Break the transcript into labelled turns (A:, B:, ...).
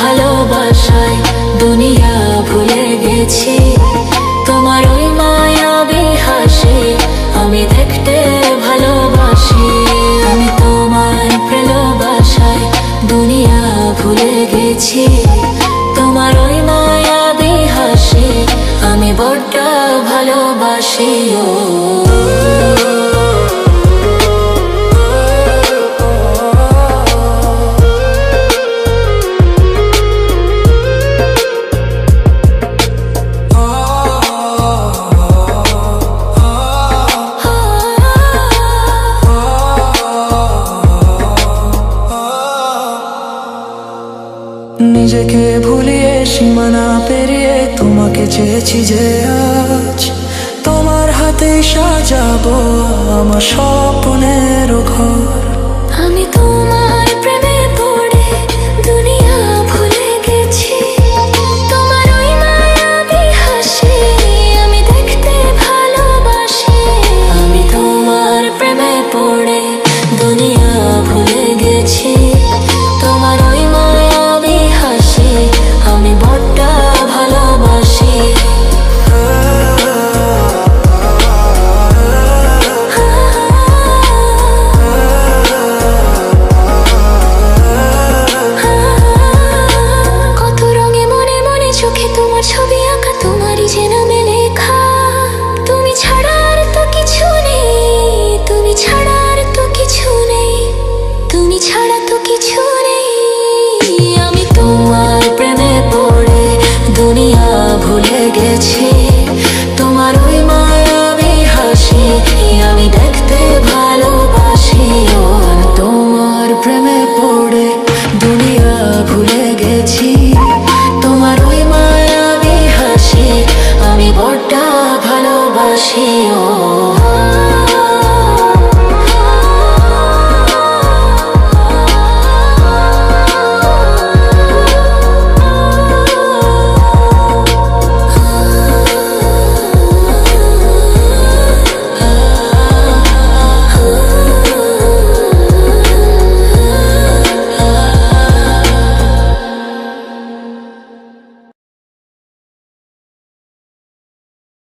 A: ভালোবাসায় দুনিয়া ভুলে গেছি। তোমার ওই মায়াবী হাসি আমি দেখতে ভালোবাসি। আমি তোমার ভালোবাসায় দুনিয়া ভুলে গেছি। তোমার ওই মায়াবী হাসি আমি বড্ড ভালোবাসি।
B: নিজেকে ভুলিয়ে সীমানা পেরিয়ে তোমাকে চেয়েছি যে আজ তোমার হাতে সাজাবো আমার স্বপ্নের ঘর।